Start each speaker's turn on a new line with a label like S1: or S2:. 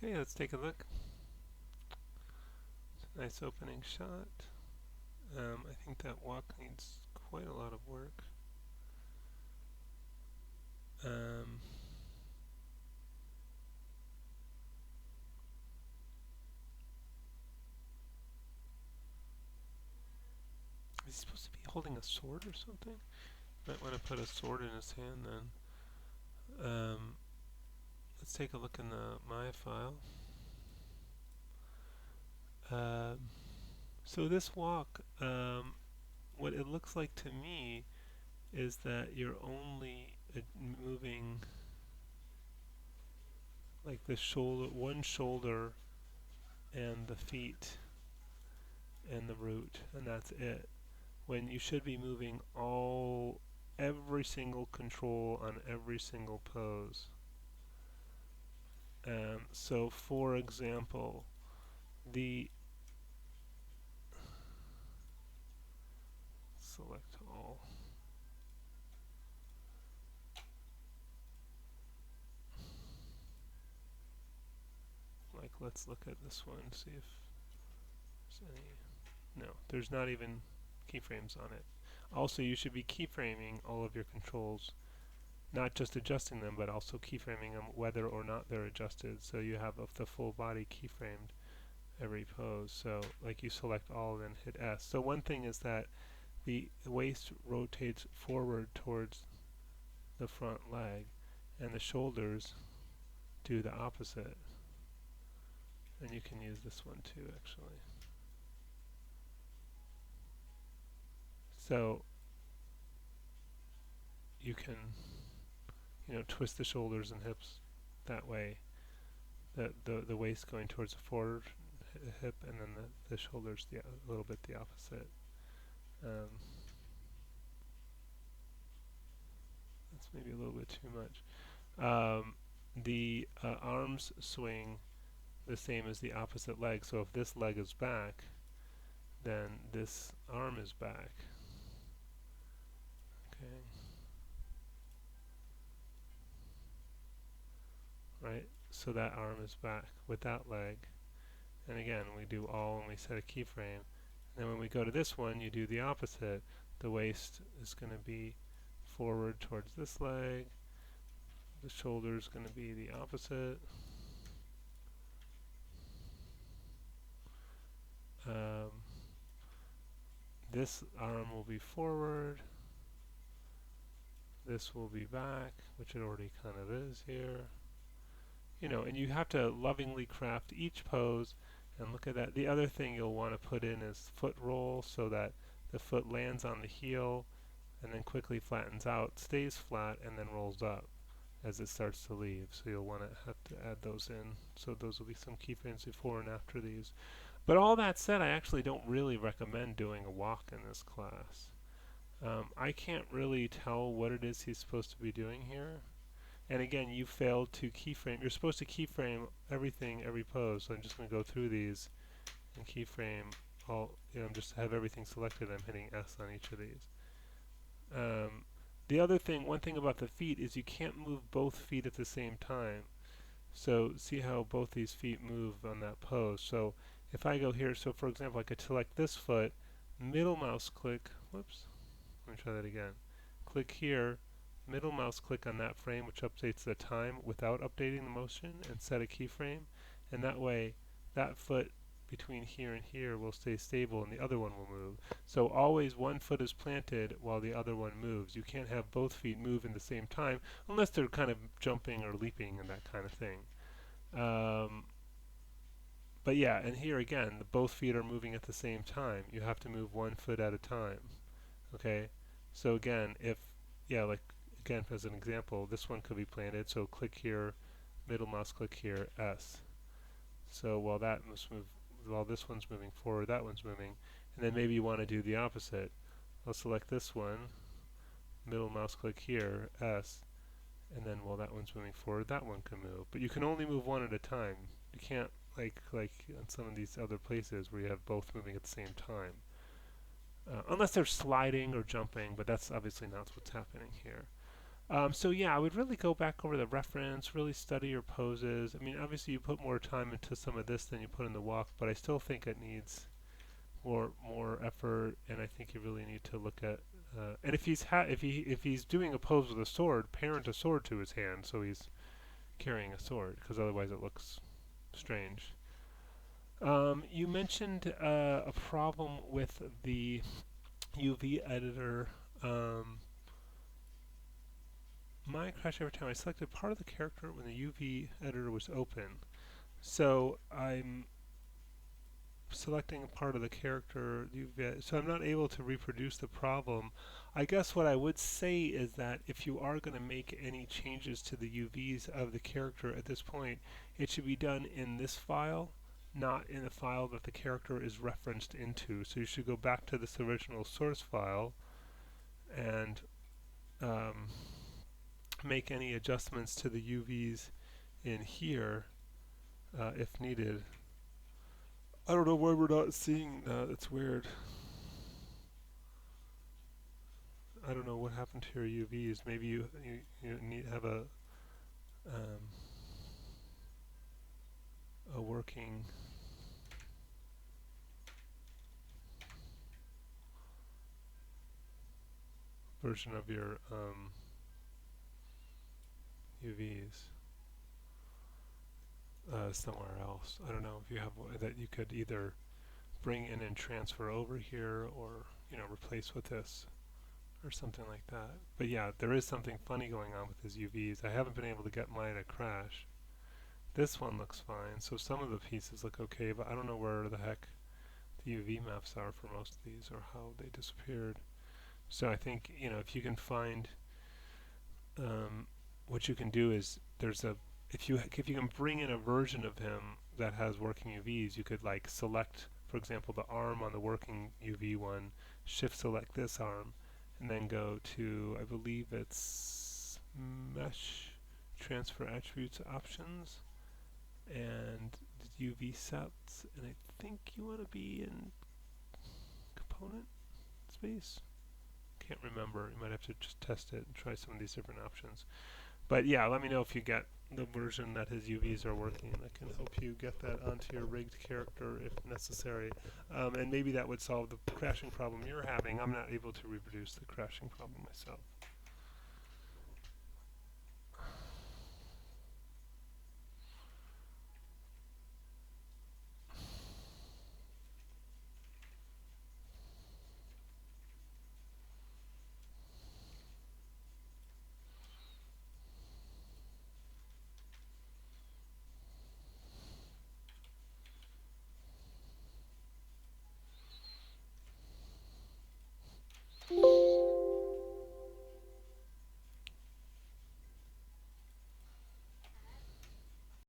S1: Okay, let's take a look. It's a nice opening shot. I think that walk needs quite a lot of work. Is he supposed to be holding a sword or something? Might want to put a sword in his hand then. Let's take a look in the my file. So this walk, what it looks like to me is that you're only moving like the shoulder, one shoulder, and the feet, and the root, and that's it. When you should be moving every single control on every single pose. So, for example, the select all. Like, let's look at this one, see if there's any. No, there's not even keyframes on it. Also, you should be keyframing all of your controls, not just adjusting them, but also keyframing them whether or not they're adjusted. So you have the full body keyframed every pose. So, like, you select all, then hit S. So one thing is that the waist rotates forward towards the front leg, and the shoulders do the opposite. And you can use this one too, actually. So you can, twist the shoulders and hips that way. The waist going towards the forward hip, and then the shoulders a little bit the opposite. That's maybe a little bit too much. The arms swing the same as the opposite leg. So if this leg is back, then this arm is back. Okay. Right? So that arm is back with that leg. And again, we do all and we set a keyframe. And then when we go to this one, you do the opposite. The waist is going to be forward towards this leg. The shoulder is going to be the opposite. This arm will be forward. This will be back, which it already kind of is here. And you have to lovingly craft each pose and look at that. The other thing you'll want to put in is foot roll, so that the foot lands on the heel and then quickly flattens out, stays flat, and then rolls up as it starts to leave. So you'll want to have to add those in. So those will be some keyframes before and after these. But all that said, I actually don't really recommend doing a walk in this class. I can't really tell what it is he's supposed to be doing here. And again, you failed to keyframe. You're supposed to keyframe everything, every pose. So I'm just going to go through these and keyframe all. Just have everything selected. I'm hitting S on each of these. The other thing, one thing about the feet is you can't move both feet at the same time. So see how both these feet move on that pose. So if I go here, so for example, I could select this foot, middle mouse click, whoops, let me try that again. Click here, middle mouse click on that frame, which updates the time without updating the motion, and set a keyframe. And that way, that foot between here and here will stay stable and the other one will move. So always one foot is planted while the other one moves. You can't have both feet move in the same time unless they're kind of jumping or leaping and that kind of thing. But yeah, and here again, both feet are moving at the same time. You have to move one foot at a time. Okay? So again, again, as an example, this one could be planted. So click here, middle mouse click here, S. So while this one's moving forward, that one's moving. And then maybe you want to do the opposite. I'll select this one, middle mouse click here, S. And then while that one's moving forward, that one can move. But you can only move one at a time. You can't, like on some of these other places where you have both moving at the same time. Unless they're sliding or jumping, but that's obviously not what's happening here. So yeah, I would really go back over the reference, really study your poses. I mean, obviously you put more time into some of this than you put in the walk, but I still think it needs more effort, and I think you really need to look at. And if he's doing a pose with a sword, parent a sword to his hand, so he's carrying a sword, because otherwise it looks strange. You mentioned a problem with the UV editor. Um, Mine crashed every time I selected part of the character when the UV editor was open. So I'm selecting a part of the character, so I'm not able to reproduce the problem. I guess what I would say is that if you are going to make any changes to the UVs of the character at this point, it should be done in this file, not in the file that the character is referenced into. So you should go back to this original source file and um, make any adjustments to the UVs in here if needed. I don't know why we're not seeing that. It's weird. I don't know what happened to your UVs. Maybe you need have um, a working version of your UVs somewhere else. I don't know if you have that you could either bring in and transfer over here, or replace with this or something like that. But yeah, there is something funny going on with his UVs. I haven't been able to get mine to crash. This one looks fine, so some of the pieces look okay, but I don't know where the heck the UV maps are for most of these, or how they disappeared. So I think if you can find what you can do is if you can bring in a version of him that has working UVs, you could like select, for example, the arm on the working UV one, shift select this arm, and then go to, I believe it's mesh transfer attributes options and UV sets, and I think you want to be in component space. Can't remember. You might have to just test it and try some of these different options. But yeah, let me know if you get the version that his UVs are working. I can help you get that onto your rigged character if necessary. And maybe that would solve the crashing problem you're having. I'm not able to reproduce the crashing problem myself.